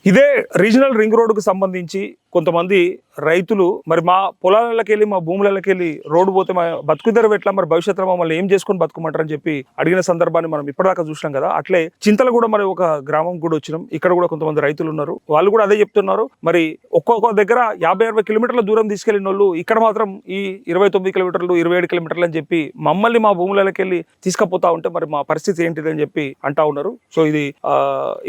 ఇదే regional ring రోడ్డుకు సంబంధించి కొంతమంది రైతులు మరి మా పొలాలకి వెళ్ళి మా భూములకి వెళ్ళి రోడ్డు పోతే మా బతుకుదెరువు ఎట్లా, మరి భవిష్యత్తులో మమ్మల్ని ఏం చేసుకొని బతుకుమంటారని చెప్పి అడిగిన సందర్భాన్ని మనం ఇప్పటిదాకా చూసినాం కదా. అట్లే చింతలు కూడా మరి ఒక గ్రామం కూడా వచ్చినాం, ఇక్కడ కూడా కొంతమంది రైతులు ఉన్నారు, వాళ్ళు కూడా అదే చెప్తున్నారు. మరి ఒక్కొక్క దగ్గర 50-60 కిలోమీటర్ల దూరం తీసుకెళ్లిన వాళ్ళు ఇక్కడ మాత్రం ఈ 29 కిలోమీటర్లు 27 కిలోమీటర్లు అని చెప్పి మమ్మల్ని మా భూములకి వెళ్ళి తీసుకుపోతా ఉంటే మరి మా పరిస్థితి ఏంటిది అని చెప్పి అంటా ఉన్నారు. సో ఇది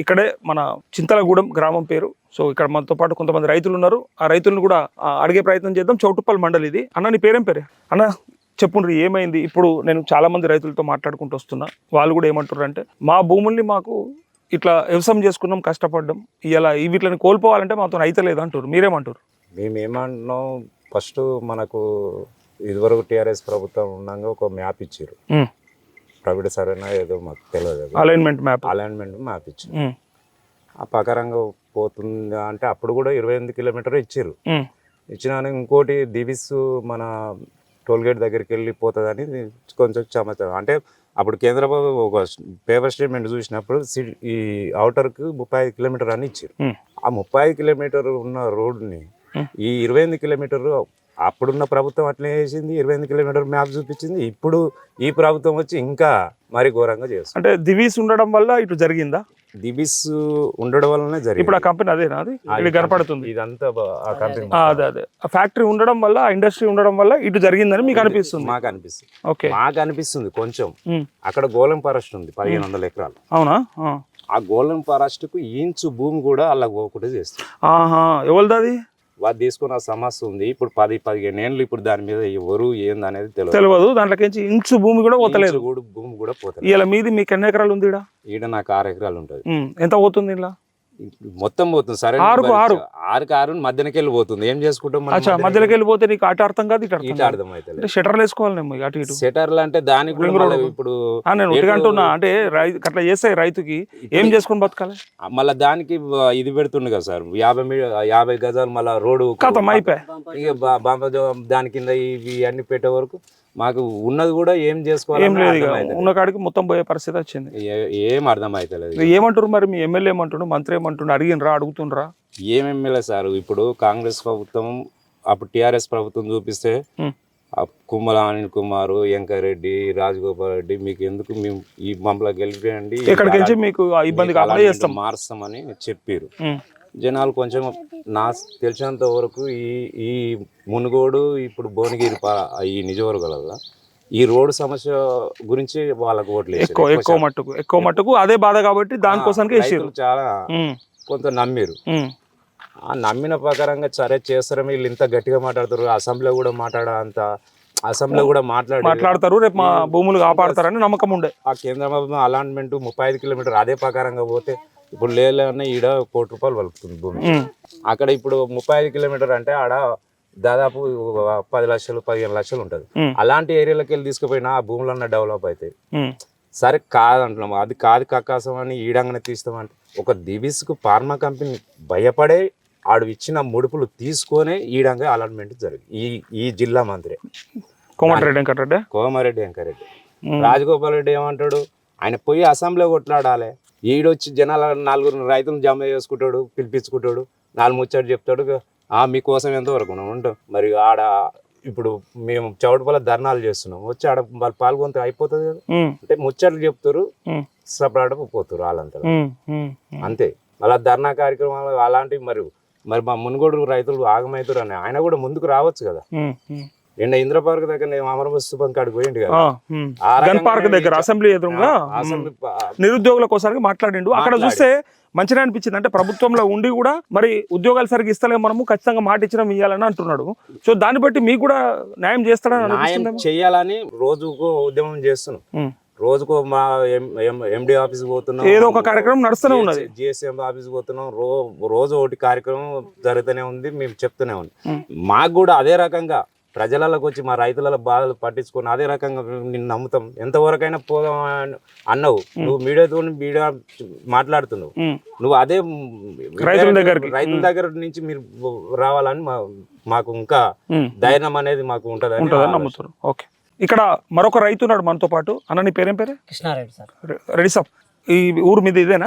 ఇక్కడే మన చింతలగూడెం గ్రామం పేరు. సో ఇక్కడ మనతో పాటు కొంతమంది రైతులు ఉన్నారు, ఆ రైతులను కూడా అడిగే ప్రయత్నం చేద్దాం. చౌటుప్పల్ మండలి ఇది. అన్న నీ పేరేం పేరే అన్న? చెప్పుండ్రి ఏమైంది. ఇప్పుడు నేను చాలా మంది రైతులతో మాట్లాడుకుంటూ వస్తున్నా, వాళ్ళు కూడా ఏమంటారు అంటే మా భూముల్ని మాకు ఇట్లా వ్యవసాయం చేసుకున్నాం, కష్టపడ్డాం, ఇలా వీటిని కోల్పోవాలంటే మాతో అయితే లేదు అంటారు. మీరేమంటారు? మేమేమంటున్నాం, ఫస్ట్ మనకు ఇదివరకు టీఆర్ఎస్ ప్రభుత్వం ఉండగా ఒక మ్యాప్ ఇచ్చారు, ప్రైవేట్ సరైన ఏదో మాకు తెలియదు, అలైన్మెంట్ మ్యాప్ ఇచ్చారు. ఆ ప్రకారంగా పోతుంది అంటే అప్పుడు కూడా 28 కిలోమీటర్ ఇచ్చారు. ఇచ్చినా ఇంకోటి దివిస్ మన టోల్గేట్ దగ్గరికి వెళ్ళి పోతుందని కొంచెం సమాచారం. అంటే అప్పుడు కేంద్ర ప్రభుత్వం ఒక పేపర్ స్టేట్మెంట్ చూసినప్పుడు ఈ అవుటర్కి 35 కిలోమీటర్ అని ఇచ్చారు. ఆ 35 కిలోమీటర్ ఉన్న రోడ్డుని ఈ 28 కిలోమీటర్లు అప్పుడున్న ప్రభుత్వం అట్లే చేసింది, 28 కిలోమీటర్ మ్యాప్ చూపించింది. ఇప్పుడు ఈ ప్రభుత్వం వచ్చి ఇంకా మరి ఘోరంగా చేస్తుంది. అంటే దివీస్ ఉండడం వల్ల ఇటు జరిగిందా? దిబిస్ ఉండడం వల్లనే జరిగింది. ఇప్పుడు ఆ కంపెనీ అదేనా? అది కనపడుతుంది ఇదంతా ఆ కంపెనీ. అదే ఆ ఫ్యాక్టరీ ఉండడం వల్ల, ఆ ఇండస్ట్రీ ఉండడం వల్ల ఇటు జరిగిందని మీకు అనిపిస్తుంది? మాకు అనిపిస్తుంది. ఓకే, మాకు అనిపిస్తుంది. కొంచెం అక్కడ గోలం ఫారెస్ట్ ఉంది 1500 ఎకరాలు. అవునా? ఆ గోలం ఫారెస్ట్ కు ఇంచు భూమి కూడా అలా పోకుండా చేస్తుంది. ఎవరిది అది? వాళ్ళు తీసుకున్న సమస్య ఉంది. ఇప్పుడు 10-15 ఏళ్ళు ఇప్పుడు దాని మీద ఎవరు ఏంది అనేది తెలియదు. దాంట్లోకి ఇంచు భూమి కూడా పోతలేదు. భూమి కూడా పోతలేదు. ఇలా మీది మీకు ఎన్ని ఎకరాలు ఉంది? ఈడ నాకు 6 ఎకరాలు ఉంటుంది. ఎంత పోతుంది ఇలా? మొత్తం పోతుంది. సరే, 6 మధ్యనకి వెళ్ళి పోతుంది. ఏం చేసుకుంటాం మధ్యలోకి వెళ్ళిపోతే నీకు అటు అర్థం కాదు, ఇటు అర్థం అయితే షటర్లు వేసుకోవాలేమో అటు ఇటు. షటర్లు అంటే దానికి కూడా ఇప్పుడు నేను ఒకటి అంటున్నా, అంటే అట్లా చేస్తే రైతుకి ఏం చేసుకుని బతకాలి? మళ్ళీ దానికి ఇది పెడుతుంది కదా సార్, 50 గజాలు మళ్ళీ రోడ్డు కథం అయిపోయి దాని కింద ఇవి అన్ని పెట్టే వరకు మాకు ఉన్నది కూడా ఏం చేసుకోవాలి, ఏం లేదు. ఉన్న కాడికి మొత్తం పోయే పరిస్థితి వచ్చింది. ఏం అర్థం అవుతలేదు. ఏమంటారు మరి మీ ఎమ్మెల్యే ఏమంటుండ్రు, మంత్రి ఏమంటుండ్రు? అడిగినరా, అడుగుతుండ్రా? ఏం ఎమ్మెల్యే సార్, ఇప్పుడు కాంగ్రెస్ ప్రభుత్వం అప్పుడు టీఆర్ఎస్ ప్రభుత్వం చూపిస్తే కుమ్మల అనిల్ కుమార్, వెంకరెడ్డి, రాజగోపాల్ రెడ్డి మీకు ఎందుకు మేము ఈ మమ్మల్ని గెలిపేయండి, ఇక్కడికి మీకు ఇబ్బంది కాకుండా మారుస్తామని చెప్పారు. జనాలు కొంచెం నా తెలిసినంత వరకు ఈ మునుగోడు ఇప్పుడు భువనగిరి ఈ నిజవర్గాల ఈ రోడ్డు సమస్య గురించి వాళ్ళకు ఓట్లు ఎక్కువ మట్టుకు అదే బాధ కాబట్టి దానికోసానికి చాలా కొంత నమ్మిరు. ఆ నమ్మిన ప్రకారంగా సరే చేస్తారు. వీళ్ళు ఇంత గట్టిగా మాట్లాడతారు, అసెంబ్లీలో కూడా మాట్లాడతారు, రేపు మా భూములు కాపాడతారని నమ్మకం ఉండే. ఆ కేంద్ర ప్రభుత్వం అలాట్మెంట్ 35 కిలోమీటర్ అదే ప్రకారంగా పోతే ఇప్పుడు లేదన్న ఈడ ₹1 కోటి పలుకుతుంది భూమి. అక్కడ ఇప్పుడు 35 కిలోమీటర్ అంటే ఆడ దాదాపు 10 లక్షలు 15 లక్షలు ఉంటుంది. అలాంటి ఏరియాలోకి వెళ్ళి తీసుకుపోయినా ఆ భూములన్నా డెవలప్ అవుతాయి. సరే కాదంటున్నాము, అది కాదు కక్కాసం అని ఈడంగానే తీస్తామంటే ఒక దివిస్కు ఫార్మా కంపెనీ భయపడే ఆడు ఇచ్చిన ముడుపులు తీసుకొని ఈడంగా అలాట్మెంట్ జరిగింది. ఈ జిల్లా మంత్రి కోమారెడ్డి వెంకరెడ్డి. రాజగోపాల్ రెడ్డి ఏమంటాడు, ఆయన పోయి అసెంబ్లీలో కొట్లాడాలి, ఈడొచ్చి జనాల 4 రైతులను జమ చేసుకుంటాడు, పిలిపించుకుంటాడు, 4 ముచ్చట్లు చెప్తాడు, మీకోసం ఎంతవరకు ఉంటాం. మరి ఆడ ఇప్పుడు మేము చౌటుపల్ల ధర్నాలు చేస్తున్నాం, వచ్చి ఆడ వాళ్ళు పాల్గొంటే అయిపోతుంది కదా. అంటే ముచ్చట్లు చెప్తారు, సపరేట్ పోతారు వాళ్ళంతా అంతే. మళ్ళీ ధర్నా కార్యక్రమాలు అలాంటివి మరి మా మునుగోడు రైతులు ఆగమవుతారు అని ఆయన కూడా ముందుకు రావచ్చు కదా. నిన్న ఇంద్ర పార్క్ దగ్గర అమరవస్తూపం కాడికి పోయింది కదా, గన్ పార్క్ దగ్గర అసెంబ్లీ ఎదురుగా నిరుద్యోగుల కోసానికి మాట్లాడిండు. అక్కడ చూస్తే మంచిగా అనిపించింది. అంటే ప్రభుత్వంలో ఉండి కూడా మరి ఉద్యోగాలు సరిగ్గా ఇస్తలేము, మనము ఖచ్చితంగా మాట ఇచ్చినా ఇవ్వాలని అంటున్నాడు. సో దాన్ని బట్టి మీకు కూడా న్యాయం చేస్తాడని చేయాలని రోజుకు ఉద్యమం చేస్తున్నాం. రోజుకు మా ఎండి ఆఫీస్ పోతున్నాం, ఏదో ఒక కార్యక్రమం నడుస్తూనే ఉన్నది. జిఎస్ఎం ఆఫీస్ పోతున్నాం, రోజు ఒకటి కార్యక్రమం జరుగుతూనే ఉంది, మేము చెప్తూనే ఉన్నాం. మాకు కూడా అదే రకంగా ప్రజలకు వచ్చి మా రైతుల బాధలు పట్టించుకొని అదే రకంగా నిన్ను నమ్ముతాం, ఎంతవరకైనా పోదాం అన్నావు. నువ్వు మీడియా మాట్లాడుతున్నావు, నువ్వు అదే రైతుల దగ్గర నుంచి మీరు రావాలని మాకు ఇంకా ధైర్యం అనేది మాకు ఉంటుందని నమ్ముతారు. ఓకే, ఇక్కడ మరొక రైతు ఉన్నాడు మనతో పాటు. అన్న నీ పేరేం పేరు? కృష్ణారెడ్డి సార్. రెడ్డి సాబ్, ఈ ఊరు మీద ఇదేనా?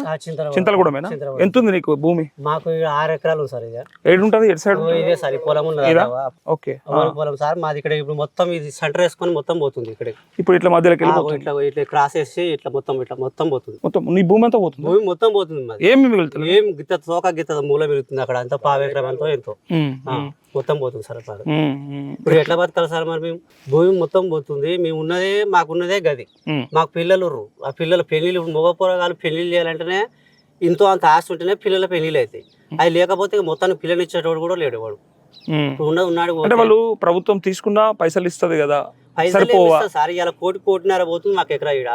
చింతలగూడమేనా? ఎంత ఉంది నీకు భూమి? మాకు 6 ఎకరాలు ఉంది సార్. ఇక ఏడుంటది? ఎటు సైడ్? ఇదే సార్ ఈ పొలం ఉన్నది. ఓకే, పొలం సార్ మాది. ఇక్కడ ఇప్పుడు మొత్తం ఇది సెంటర్ వేసుకొని మొత్తం పోతుంది. ఇక్కడ ఇప్పుడు ఇట్లా మధ్యలోకి ఇట్లా ఇట్లా క్రాస్ వేసి ఇట్లా మొత్తం పోతుంది. మొత్తం నీ భూమి అంతా పోతుంది? భూమి మొత్తం పోతుంది మాది. ఏమి మిగులుతుంది? ఏం గిత్త తోక గిత్త మూల మిగులుతుంది. అక్కడ అంతా 5 ఎకరం ఎంతో మొత్తం పోతుంది సార్. ఇప్పుడు ఎట్లా బతకాలి సార్ మరి? మేము భూమి మొత్తం పోతుంది. మేము ఉన్నదే మాకున్నదే గది. మాకు పిల్లలు, ఆ పిల్లల పెళ్లిళ్ళు, మగ పొరగాలు పెళ్లిళ్ళు చేయాలంటేనే ఇంతో అంత ఆస్తి ఉంటేనే పిల్లల పెళ్లిళ్ళు అవుతాయి. అవి లేకపోతే మొత్తానికి పిల్లలు ఇచ్చేటోడు కూడా లేడు. వాడు ఉన్నాడు అంటే వాళ్ళు ప్రభుత్వం తీసుకున్నా పైసలు ఇస్తుంది కదా, పైసలు సార్. ఇలా 1.5 పోతుంది మాకు ఎకరా. ఈడ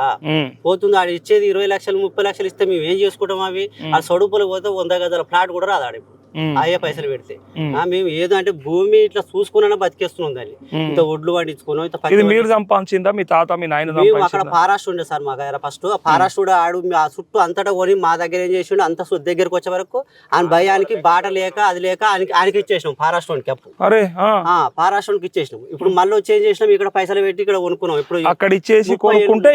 పోతుంది. ఆడ ఇచ్చేది 20 లక్షలు 30 లక్షలు ఇస్తే మేము ఏం చేసుకుంటాం? అవి ఆ సడుపులకు పోతే 100 గజాల ఫ్లాట్ కూడా రాదు ఆడ. అయ్యే పైసలు పెడితే మేము ఏదో అంటే భూమి ఇట్లా చూసుకున్నా బతికేస్తున్నాం దాన్ని. ఇంత ఒడ్లు పండించుకున్నాం. ఇది మీరు సంపాదించిందా? మీ తాత మీ నాయన? మేము అక్కడ ఫారెస్ట్ ఉండే సార్ మాకు. ఫస్ట్ ఆ ఫారెస్ట్ కూడా ఆడు ఆ చుట్టూ అంతటా కొని మా దగ్గర ఏం చేసిండు, అంత దగ్గరకు వచ్చే వరకు ఆయన భయానికి బాట లేక అది లేక ఆయనకి ఇచ్చేసినాం ఫారెస్ట్ వానికి అప్పు. ఫారెస్ట్ వానికి ఇచ్చేసినాం. ఇప్పుడు మళ్ళీ వచ్చి ఏం చేసినాం, ఇక్కడ పైసలు పెట్టి ఇక్కడ కొనుక్కున్నాం. ఇప్పుడు అక్కడ ఇచ్చేసి కొనుక్కుంటే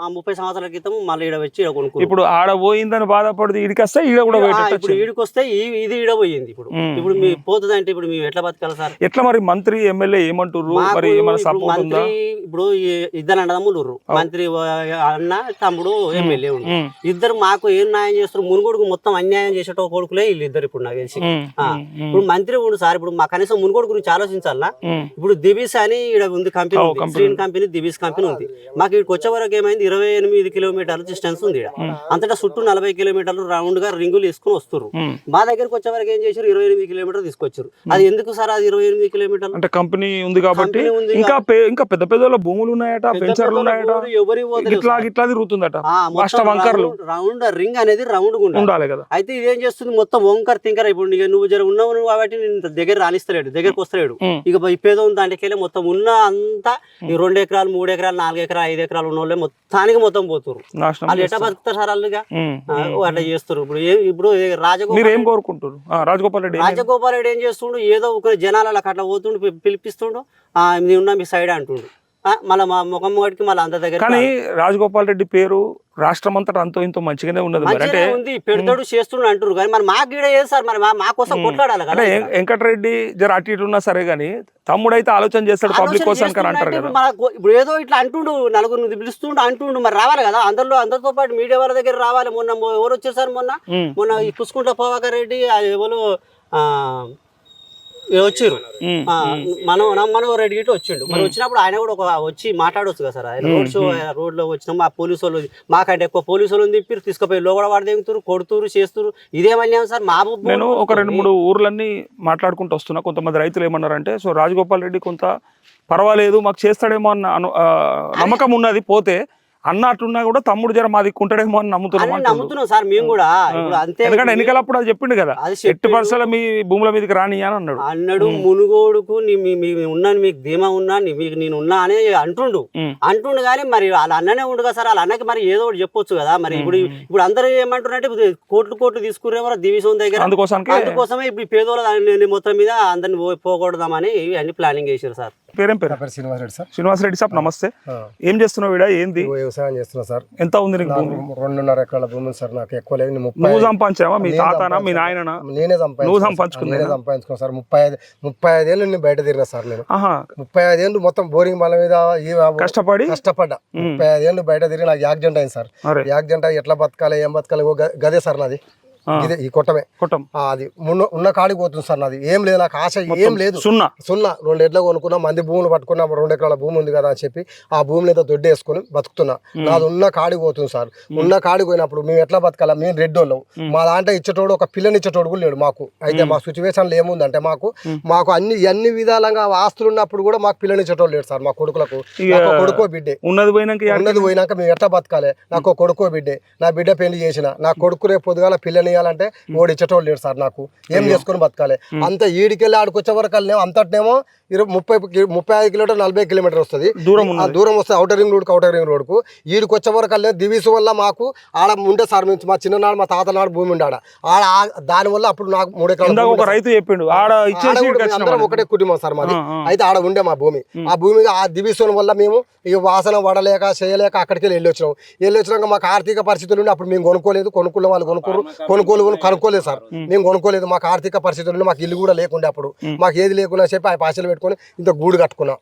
30 సంవత్సరాల క్రితం మళ్ళీ ఈడ వచ్చి ఇక్కడ కొనుక్కున్నాం. ఇప్పుడు ఆడ పోయిందని బాధపడుతుంది, ఈడికి వస్తే ఈడ కూడా ఇప్పుడు ఈడికి వస్తే ఇది ఈడ పోయింది. ఇప్పుడు మీ పోతుంది అంటే ఇప్పుడు మేము ఎట్లా బతకాలి సార్? ఎట్లా మరి? మంత్రి ఎమ్మెల్యే ఏమంటారు మరి? ఏమైనా సపోర్ట్ ఉందా? ఇప్పుడు ఇద్దరు అన్నదమ్ములు, మంత్రి అన్న తమ్ముడు ఎమ్మెల్యే ఉండు. ఇద్దరు మాకు ఏం న్యాయం చేస్తారు? మునుగోడుకు మొత్తం అన్యాయం చేసేట కొడుకులే వీళ్ళు ఇద్దరు. ఇప్పుడు నాకు తెలిసి ఇప్పుడు మంత్రి ఉండు సార్. ఇప్పుడు మా కనీసం మునుగోడు గురించి ఆలోచించాలా? ఇప్పుడు దిబీస్ అని ఇక్కడ ఉంది కంపెనీ, స్క్రీన్ కంపెనీ, దిబీస్ కంపెనీ ఉంది. మాకు ఇక్కడికి వచ్చే వరకు ఏమైంది, 28 కిలోమీటర్ల డిస్టెన్స్ ఉంది. అంతటా చుట్టూ 40 కిలోమీటర్లు రౌండ్ గా రింగులు వేసుకుని వస్తారు. మా దగ్గరకు వచ్చే వరకు ఏం చేశారు, 28 కిలోమీటర్లు తీసుకొచ్చారు. అది ఎందుకు సార్? అది 28 కిలోమీటర్లు అంటే కంపెనీ ఉంది కాబట్టి. ఇంకా పెద్ద పెద్ద భూములు ఉన్నాయట, వెంచర్లు ఉన్నాయట, ఇట్లా తిరుగుతుందట. రౌండ్ రింగ్ అనేది రౌండ్ ఉండాలి కదా. అయితే ఇదేం చేస్తుంది, మొత్తం వంకర తింకర. ఇప్పుడు నువ్వు జర ఉన్నావు కాబట్టి నేను దగ్గర రాణిస్తలేడు, దగ్గరకు వస్తలేడు. ఇక పేదో దాంట్లోకెళ్ళి మొత్తం ఉన్న అంతా 2 ఎకరాలు 3 ఎకరాలు 4 ఎకరాలు 5 ఎకరాలు ఉన్న వాళ్ళే మొత్తానికి మొత్తం పోతారు. వాళ్ళు ఎట్లా బతుకుతారు సార్? వాళ్ళుగా అట్లా చేస్తారు. ఇప్పుడు రాజగోపాల్ రెడ్డి ఏం చేస్తుండు, ఏదో ఒక జనాల అట్లా పోతుండు, పిలిపిస్తుండు, ఉన్నా మీ సైడ్ అంటుండు. మళ్ళీ మా ముఖం వాడికి మళ్ళీ అంత దగ్గర. కానీ రాజగోపాల్ రెడ్డి పేరు రాష్ట్రం అంతటా అంతో ఇంతో మంచిగానే ఉన్నది. పెడతాడు చేస్తుండు అంటారు కానీ మరి మాకు గీడ ఏది సార్? మరి మా కోసం కొట్లాడాలి కదా. వెంకటరెడ్డి జర అటు ఇటు ఉన్నా సరే గానీ తమ్ముడైతే ఆలోచన చేస్తాడు పబ్లిక్ కోసం అని అంటారు కదా. ఇప్పుడు ఏదో ఇట్లా అంటుండు, నలుగురిని పిలుస్తుండు అంటుండు, మరి రావాలి కదా అందరితో పాటు మీడియా వాళ్ళ దగ్గర రావాలి. మొన్న ఎవరు వచ్చారు సార్? మొన్న ఈ పుసుకుంట ప్రభాకర్ రెడ్డి ఎవరు వచ్చారు, మనం రెడ్డి గిట్ట వచ్చిండు. మరి వచ్చినప్పుడు ఆయన కూడా వచ్చి మాట్లాడవచ్చు కదా సార్. ఆయన రోడ్ లో వచ్చినాం, మా పోలీసు వాళ్ళు మాకంటే ఎక్కువ పోలీసు వాళ్ళు తిప్పి తీసుకుపోయి లోగడ వాడు దిగుతారు, కొడుతురు, చేస్తురు. ఇదేమన్యాయం సార్? మా నేను ఒక 2-3 ఊర్లన్నీ మాట్లాడుకుంటూ వస్తున్నా. కొంతమంది రైతులు ఏమన్నారంటే, సో రాజగోపాల్ రెడ్డి కొంత పర్వాలేదు, మాకు చేస్తాడేమో అన్న నమ్మకం ఉన్నది. పోతే అన్నట్టున్నా కూడా తమ్ముడు జర మాది కుంటాడేమో అని నమ్ముతున్నాం సార్ మేము కూడా. ఎందుకంటే ఎన్నికలప్పుడు అది చెప్పిండు కదా, 8% మీ భూముల మీదకి రాని అని అన్నాడు. మునుగోడుకు ఉన్నాను, మీకు ధీమా ఉన్నా, నేను ఉన్నా అని అంటుండు కానీ మరి వాళ్ళ అన్ననే ఉండు కదా సార్. వాళ్ళ అన్నకి మరి ఏదో ఒకటి చెప్పొచ్చు కదా. మరి ఇప్పుడు అందరూ ఏమంటున్నారంటే కోట్లు తీసుకునేవారు దివిసం దగ్గర. అందుకోసమే ఇప్పుడు పేదోళ్ళ మొత్తం మీద అందరిని పోకూడదామని అన్ని ప్లానింగ్ చేశారు సార్. పేరేం పేరు? శ్రీనివాసరెడ్డి సార్. శ్రీనివాసరెడ్డి సార్ నమస్తే. ఏం చేస్తున్నావు? ఏంది వ్యవసాయం చేస్తున్నా సార్. ఎంత ఉంది నీకు? 2.5 ఎకరాల భూమి సార్. నాకు ఎక్కువ లేదు. నువ్వు సంపాదించావా? మీ తాతనా మీ నాయననా? నేనే సంపాదించుకున్నా సార్. 35 ఏళ్ళు నేను బయట తిరిగినా సార్. నేను 35 ఏళ్ళు మొత్తం బోరింగ్ బాల మీద కష్టపడ్డా. 35 ఏళ్ళు బయట తిరిగి నాకు యాక్సిడెంట్ అయింది సార్. యాక్సిడెంట్ ఎట్లా బతకాలి, ఏం బతకాలి, గదే సార్ నాది. ఈ కొట్టం అది ఉన్న కాడికి పోతుంది సార్. నాది ఏం లేదు, నాకు ఆశ ఏం లేదు. సున్నా 2 ఎడ్ల కొనుక్కున్నా, మంది భూములు పట్టుకున్నా, 2 ఎకరాల భూమి ఉంది కదా అని చెప్పి ఆ భూమిని ఏదో దొడ్డి వేసుకుని బతుకుతున్నా. నాది ఉన్న కాడికి పోతుంది సార్. ఉన్న కాడికి పోయినప్పుడు మేము ఎట్లా బతకాలా? మేము రెడ్డోళ్ళం. మా దాంట్లో ఇచ్చేటోడు ఒక పిల్లని ఇచ్చేటోడు కూడా లేడు మాకు. అయితే మా సిచ్యువేషన్లో ఏముందంటే మాకు అన్ని విధాలుగా ఆస్తులు ఉన్నప్పుడు కూడా మాకు పిల్లని ఇచ్చేటోడు లేడు సార్. మా కొడుకులకు కొడుకో బిడ్డే ఉన్నది పోయినాక మేము ఎట్లా బతకాలి? నాకు కొడుకో బిడ్డే, నా బిడ్డ పెళ్లి చేసిన, నా కొడుకు రేపు పొద్దుగాల పిల్లని ఇవ్వాలంటే ఓడి ఇచ్చేటోళ్ళు లేడు సార్. నాకు ఏం చేసుకుని బతకాలి. అంత ఈడికెళ్ళి ఆడికొచ్చే వరకు అంతటినేమో 35 కిలోమీటర్ 40 కిలోమీటర్ వస్తుంది దూరం వస్తుంది అవుటర్ రింగ్ రోడ్కు. ఈడికి వచ్చే వరకు దివీసు వల్ల మాకు ఆడ ఉండే సార్ మా చిన్ననాడు మా తాత నాడు భూమి ఉండే ఆడ దాని వల్ల అప్పుడు నాకు 3 ఎకరాలు రైతు చెప్పిండు అందరం ఒకటే కుటుంబం సార్ మాది. అయితే ఆడ ఉండే మా భూమి. ఆ భూమి ఆ దివీసు వల్ల మేము ఈ వాసన వడలేక చేయలేక అక్కడికి వెళ్ళి వచ్చినాక మాకు ఆర్థిక పరిస్థితులు ఉండి అప్పుడు మేము కొనుక్కునే వాళ్ళు కొనుక్కోలేదు సార్. మేము కొనుక్కోలేదు. మాకు ఆర్థిక పరిస్థితులు మాకు ఇల్లు కూడా లేకుండే అప్పుడు. మాకు ఏది లేకుండా చెప్పి ఆ పాసలు పెట్టుకొని ఇంత గూడు కట్టుకున్నాం.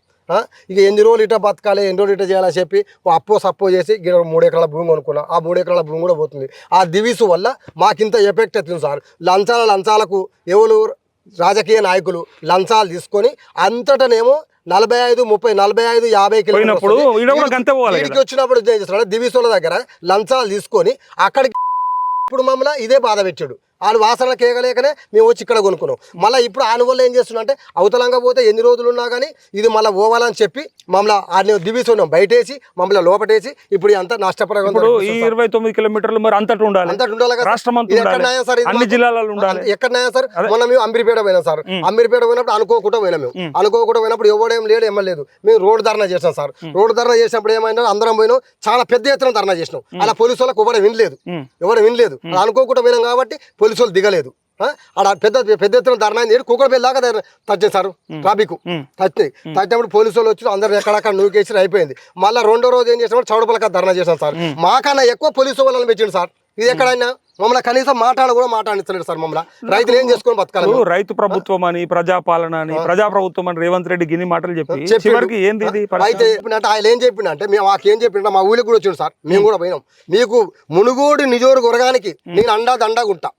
ఇక ఎన్ని రోజులు ఇట్లా బతకాలి, ఎన్ని రోజులు ఇట్లా చేయాలని చెప్పి సప్పో చేసి 3 ఎకరాల భూమి కొనుక్కున్నాం. ఆ 3 ఎకరాల భూమి కూడా పోతుంది. ఆ దివీసు వల్ల మాకింత ఎఫెక్ట్ అవుతుంది సార్. లంచాలకు ఎవరు రాజకీయ నాయకులు లంచాలు తీసుకొని అంతటనేమో 45, 30, 45, 50 కిలోమీటర్లు వచ్చినప్పుడు ఏం చేస్తున్నాడు దివీసుల దగ్గర లంచాలు తీసుకొని అక్కడికి ఇప్పుడు మమ్మల్ని ఇదే బాధ పెట్టాడు. వాళ్ళు వాసన కేగలేకనే మేము వచ్చి ఇక్కడ కొనుక్కున్నాం. మళ్ళీ ఇప్పుడు ఆయన వల్ల ఏం చేస్తున్నా అంటే అవతలంగా పోతే ఎన్ని రోజులు ఉన్నా కానీ ఇది మళ్ళీ పోవాలని చెప్పి మమ్మల్ని ఆయన దివీసున్నాం బయటేసి మమ్మల్ని లోపటేసి ఇప్పుడు అంత నష్టపడగలం. 29 కిలోమీటర్లు మరి అంతటి ఉండాలి రాష్ట్రం అన్ని జిల్లాలలో ఉండాలి. ఎక్కడైనా సార్ మొన్న మేము అంబీర్పేట పోయినాం సార్. అంబీర్పేట పోయినప్పుడు అనుకోకుండా పోయినప్పుడు ఎవడేం లేడు ఏమలేదు. మేము రోడ్డు ధర్నా చేసాం సార్. రోడ్డు ధర్నా చేసినప్పుడు ఏమైనా అందరం పోయినాం. చాలా పెద్ద ఎత్తున ధర్నా చేసినాం. అలా పోలీసు వాళ్ళకి ఎవరు వినలేదు. అనుకోకుండా పోయినాం కాబట్టి పోలీసు వాళ్ళు దిగలేదు. ఆడ పెద్ద ఎత్తున ధర్నా కూకడపల్లి దాకా తచ్చింది సార్. ట్రాఫిక్ తచ్చినప్పుడు పోలీసు వాళ్ళు వచ్చి అందరు ఎక్కడక్కడ నూకేసి అయిపోయింది. మళ్ళీ 2వ రోజు ఏం చేసినప్పుడు చౌడపల్లికి ధర్నా చేశాం సార్. మాకన్నా ఎక్కువ పోలీసు వాళ్ళని పెట్టిండు సార్. ఇది ఎక్కడైనా మమ్మల్ని కనీసం మాట్లాడిస్తలేడు సార్. మమ్మల్ని రైతులు ఏం చేసుకొని బతకాలి. రైతు ప్రభుత్వం అని ప్రజాపాలన అని ప్రజాప్రభుత్వం అని రేవంత్ రెడ్డి గిన్ని మాటలు చెప్పి ఏంది అయితే చెప్పినట్టు ఆయన ఏం చెప్పిండంటే మాకేం చెప్పిండ మా ఊళ్ళకి కూడా వచ్చిండు సార్. మేము కూడా పోయినాం. మీకు మునుగోడు నిజోరుగొరగానికి నేను అండాగా ఉంటా.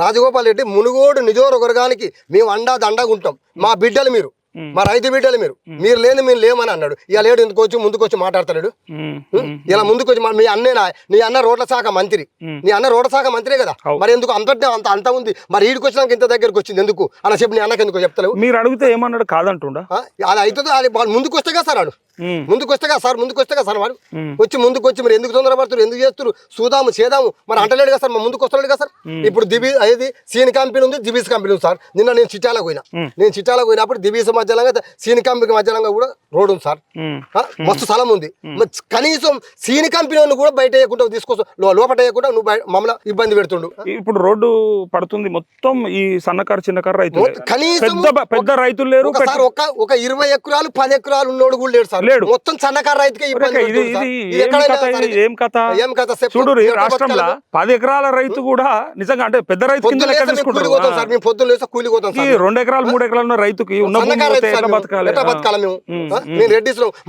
రాజగోపాల్ రెడ్డి మునుగోడు నిజోరుగొరగానికి మేము అండాగా ఉంటాం. మా బిడ్డలు మీరు, మా రైతు బిడ్డలు మీరు లేని మేము లేమని అన్నాడు. ఇలా లేడు ఇందుకొచ్చి ముందుకొచ్చి మాట్లాడతాడు. ఇలా ముందుకొచ్చి మీ నీ అన్న రోడ్ల శాఖ మంత్రి, నీ అన్న రోడ్ల శాఖ మంత్రే కదా. మరి ఎందుకు అంత ఉంది మరి ఈడికి వచ్చినాక ఇంత దగ్గరకు వచ్చింది ఎందుకు అని చెప్పి నీ అన్నకి ఎందుకు చెప్తావు? మీరు అడిగితే ఏమన్నాడు కాదంటుండా? అది అవుతుంది. అది ముందుకు వస్తే కదా సార్ వాడు ముందుకు వస్తే కదా సార్ వాడు వచ్చి ముందుకు వచ్చి మీరు ఎందుకు తొందరపడుతున్నారు, ఎందుకు చేస్తారు, చూదాము చేదాము మరి అంటలేడు కదా సార్. ముందుకు వస్తున్నాడు కదా సార్. ఇప్పుడు అది సీన్ కంపెనీ ఉంది, దివీస్ కంపెనీ ఉంది సార్. నిన్న నేను చిట్టాలకు పోయినప్పుడు దివీస్ మధ్యలో సీన్ కంపెనీ మధ్యలో కూడా రోడ్ ఉంది సార్. మస్తు స్థలం ఉంది. కనీసం సీన్ కంపెనీ కూడా బయట వేయకుండా తీసుకొస్తా లోపల వేయకుండా నువ్వు మమ్మల్ని ఇబ్బంది పెడుతుండు. ఇప్పుడు రోడ్డు పడుతుంది మొత్తం ఈ సన్నకారు చిన్నకారు రైతులు, కనీసం పెద్ద రైతులు లేరు. ఒక 20 ఎకరాలు 10 ఎకరాలు ఉన్నోడు కూడా లేడు సార్. మొత్తం సన్నకారు రైతుకే ఏం కథ చూడు. రాష్ట్రంలో 10 ఎకరాల రైతు కూడా నిజంగా అంటే పెద్ద రైతు కింద లెక్క తీసుకుంటారు. 2 ఎకరాలు 3 ఎకరాలు ఉన్న రైతుకి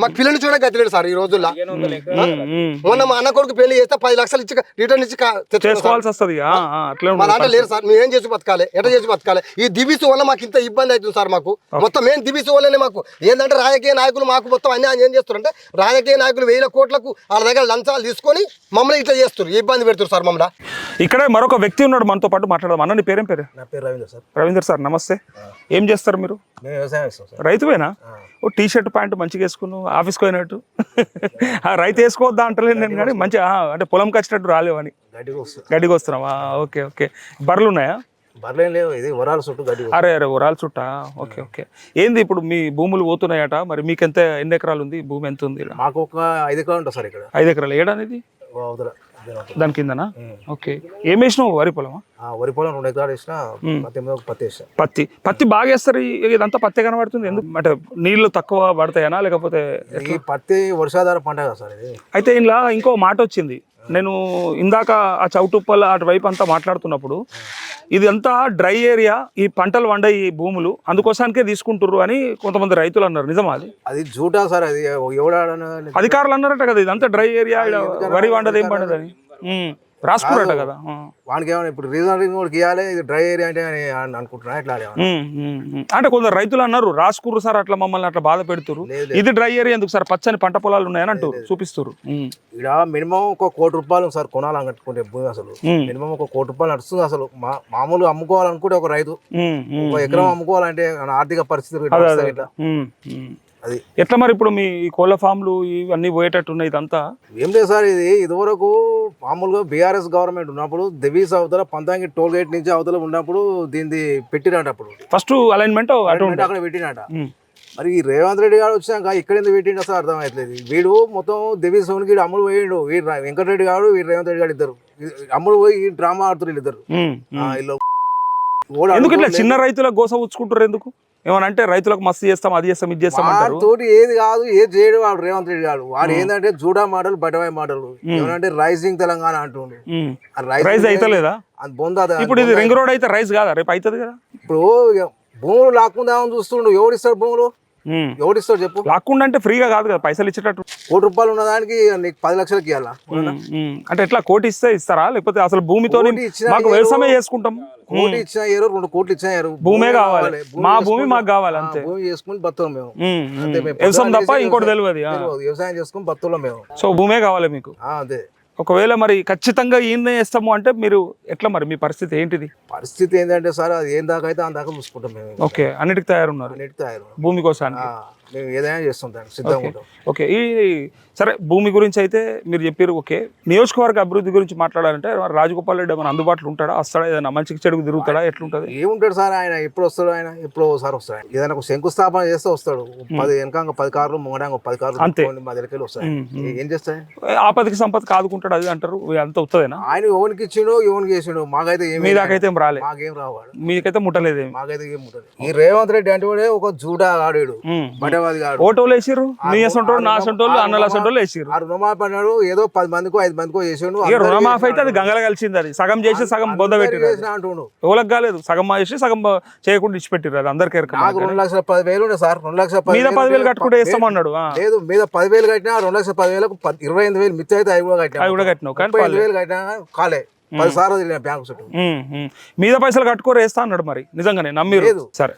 మాకు పిల్లలు చూడ గతిలేడు సార్ ఈ రోజుల్లో. మొన్న మా అన్న కొడుకు పెళ్లి చేస్తే 10 లక్షలు ఇచ్చి రిటర్న్ ఇచ్చి తెచ్చుకోవాల్సి వస్తుంది. మా దాంట్లో లేదు సార్. మేము ఏం చేసి బతకాలి, ఎట్లా చేసి బతకాలి? ఈ దివీసు వల్ల మాకు ఇంత ఇబ్బంది అవుతుంది సార్. మాకు మొత్తం మేము దివీసు వల్లనే మాకు ఏంటంటే రాజకీయ నాయకులు మాకు మొత్తం అన్యాయం ఏం చేస్తారంటే రాజకీయ నాయకులు 1000 కోట్లకు వాళ్ళ దగ్గర లంచాలు తీసుకొని మమ్మల్ని ఇట్లా చేస్తారు, ఇబ్బంది పెడుతున్నారు సార్ మమ్మల్ని. ఇక్కడే మరొక వ్యక్తి ఉన్నాడు మనతో పాటు మాట్లాడదాం. అన్న నీ పేరేం పేరు? నా పేరు రవీంద్ర సార్. రవీంద్ర సార్ నమస్తే. ఏం చేస్తారు మీరు? వ్యవసాయం చేస్తాం sir. రైతువేనా? O T shirt pant మంచిగా వేసుకున్నావు ఆఫీస్కి పోయినట్టు. రైతు వేసుకోవద్దా అంటలేదు నేను, కానీ మంచిగా అంటే పొలంకి వచ్చినట్టు రాలేవని గడ్డికి వస్తున్నావా? Okay okay. బర్రెలు ఉన్నాయా? బర్రెలు లేవు, ఇది వరాల చుట్టూ గడ్డి. అరే వరాల చుట్టా. Okay okay. ఏంది ఇప్పుడు మీ భూములు పోతున్నాయట, మరి మీకు ఎన్ని ఎకరాలు ఉంది భూమి? ఎంత ఉంది? మాకు ఒక 5 ఎకరాలు ఉంటుంది సార్ ఇక్కడ. 5 ఎకరాలు ఏడాది దాని కిందనా? ఓకే. ఏం వేసినావు? వరి పొలమా? వరి పొలం 2 ఎకరాలు వేసినా, పత్తి వేసిన. పత్తి బాగా వేస్తారు. ఇదంతా పత్తి కనబడుతుంది ఎందుకు? అంటే నీళ్లు తక్కువ పడతాయనా లేకపోతే? ఈ పత్తి వర్షాధార పంట కదా సార్ ఇది. అయితే ఇలా ఇంకో మాట వచ్చింది. నేను ఇందాక ఆ చౌటుప్పల్ అటువైపు అంతా మాట్లాడుతున్నప్పుడు ఇది అంతా డ్రై ఏరియా, ఈ పంటలు వండే ఈ భూములు అందుకోసానికే తీసుకుంటారు అని కొంతమంది రైతులు అన్నారు. నిజమా అది? అది జూటా సార్. అది అధికారులు అన్నారట కదా ఇదంతా డ్రై ఏరియా, వరి వండదు ఏం పండదు అని రాసుకున్నారట కదా. వానికి ఏమైనా ఇప్పుడు రీజనల్ కూడా ఇవ్వాలి, ఇది డ్రై ఏరియా అంటే అనుకుంటున్నా. ఎట్లా అంటే కొందరు రైతులు అన్నారు రాసుకుర్రు సార్, అట్లా మమ్మల్ని అట్లా బాధ పెడుతురు. ఇది డ్రై ఏరియా ఎందుకు సార్, పచ్చని పంట పొలాలు ఉన్నాయని అంటూ చూపిస్తారు. ఇక్కడ మినిమం ఒక 1 కోటి రూపాయలు సార్ కొనాలని కట్టుకుంటే భూమి. అసలు మినిమం ఒక 1 కోటి రూపాయలు నడుస్తుంది. అసలు మామూలుగా అమ్ముకోవాలనుకుంటే ఒక రైతు 1 ఎకరం అమ్ముకోవాలంటే ఆర్థిక పరిస్థితులు ఇట్లా అది ఎట్లా మరి ఇప్పుడు మీ ఈ కోళ్ళ ఫామ్లు ఇవన్నీ పోయేటట్టు ఉన్నాయి ఇదంతా? ఏం లేదు సార్, ఇదివరకు మామూలుగా బీఆర్ఎస్ గవర్నమెంట్ ఉన్నప్పుడు దెవీస్ అవతల పంతాంగి టోల్ గేట్ నుంచి అవతల ఉన్నప్పుడు దీన్ని పెట్టినట్టు అప్పుడు ఫస్ట్ అలైన్మెంట్ అక్కడ పెట్టినట. మరి ఈ రేవంత్ రెడ్డి గారు వచ్చినాక ఇక్కడ ఎందుకు పెట్టిండు అసలు అర్థమవుతలేదు. వీడు మొత్తం దెవీస్ వీడు అమ్ముడు పోయిండు, వీడు వెంకటరెడ్డి గారు వీడు రేవంత్ రెడ్డి గారు ఇద్దరు అమ్ముడు పోయి ఈ డ్రామా ఆడుతున్నారు ఇద్దరు. ఎందుకు ఇట్లా చిన్న రైతులకు గోస ఉచ్చుకుంటారు ఎందుకు? ఏమన్నా అంటే రైతులకు మస్తు చేస్తాం అది చేస్తాం ఇది చేస్తాం అంటారు. తోటి ఏది కాదు ఏది చేయడు వాడు రేవంత్ రెడ్డి గారు. వాడు ఏంటంటే జూడా మాటలు బటవాయి మాటలు, ఏమంటే రైజింగ్ తెలంగాణ అంటుండే. రైజ్ అయితే లేదా బొందా ఇప్పుడు ఇది రింగ్ రోడ్ అయితే రైజ్ కాదా రేపు అవుతుంది కదా? ఇప్పుడు భూములు లాక్కుందామని చూస్తుండు. ఎవడిస్తాడు భూములు? ఎవడిస్తాడు చెప్పు? లాక్కుండా అంటే ఫ్రీగా కాదు కదా, పైసలు ఇచ్చేటట్టు. ₹1 ఉన్న దానికి నీకు 10 లక్షలకి ఇవ్వాలా? అంటే ఎట్లా కోటి ఇస్తే ఇస్తారా లేకపోతే అసలు భూమితో మాకు వ్యవసాయం చేసుకుంటాం? కోటి ఇచ్చినా 2 కోట్లు ఇచ్చినా భూమే కావాలి, మా భూమి మాకు కావాలి అంతే. భూమి చేసుకుని బతులం మేము, వ్యవసాయం తప్ప ఇంకోటి తెలియదు. వ్యవసాయం చేసుకుని బతులం మేము. సో భూమే కావాలి మీకు. అదే. ఒకవేళ మరి ఖచ్చితంగా ఈయన చేస్తాము అంటే మీరు ఎట్లా మరి మీ పరిస్థితి ఏంటిది? పరిస్థితి ఏంటంటే సార్, అది ఏం దాకా అయితే దాకా చూసుకుంటాం మేము. ఓకే, అన్నిటికి తయారున్నారు, అన్నిటికి తయారు భూమి కోసానికి మేము ఏదైనా చేస్తుంటాం, సిద్ధంగా ఉంటాం. ఓకే, ఈ సరే భూమి గురించి అయితే మీరు చెప్పారు. ఓకే, నియోజకవర్గ అభివృద్ధి గురించి మాట్లాడాలంటే రాజగోపాల్ రెడ్డి ఏమైనా అందుబాటులో ఉంటాడా? వస్తాడా? ఏదైనా మంచికి చెడుకు తిరుగుతాడా? ఎట్లుంటది? ఏముంటాడు సార్ ఆయన, ఎప్పుడు వస్తాడు ఆయన? ఎప్పుడో ఒకసారి వస్తాడు. ఏదైనా ఒక శంకుస్థాపన చేస్తే వస్తాడు. 10 వెనక 10 కార్లు ముంగడానికి 10 కార్లు అంతే మా దగ్గరికి వస్తాయి. ఏం చేస్తాయి? ఆపదకి సంపద ఆదుకుంటాడు అది అంటారు, అంత వస్తుందేనా? ఆయన ఎవరికి ఇచ్చిండో ఎవరికి చేసిండో మాకైతే మీ దాకైతే ఏం రాలేదు, మాకేం రావాడు, మీకైతే ముట్టలేదు, మాకైతే ఏం ముట్టలేదు. ఈ రేవంత్ రెడ్డి అంటే ఒక జూడా ఆడాడు, బటవాది గాడు. ఓటోలు వేసిర్రు, నీ అసంటోళ్ళు నా అసంటోళ్ళు అన్నల అసంటోళ్ళు వేసిర్రు. రుణమాఫీ అన్నాడు, ఏదో 10 మందికో 5 మందికో చేసాడు. రుణమాఫీ అయితే అది గంగల కలిసింది, అది సగం చేసి సగం బొంద పెట్టిరు అంటుండు. ఎవరికి కాలేదు, సగం చేసి సగం చేయకుండా ఇచ్చిపెట్టిరు. అది అందరికీ 2,10,000 ఉండే సార్. 2,10,000 మీద 10,000 కట్టుకుంటే వేస్తామన్నాడు. లేదు, మీద 10,000 కట్టినా 2,10,000కు 28,000 మిత్తి అయితే అవి కూడా కట్టినావు. 35,000 కట్టినా కాలే. 10 సార్లు బ్యాంకు చుట్టూ మీద పైసలు కట్టుకోరు వేస్తా అన్నాడు. మరి నిజంగానే నమ్మిరు? సరే.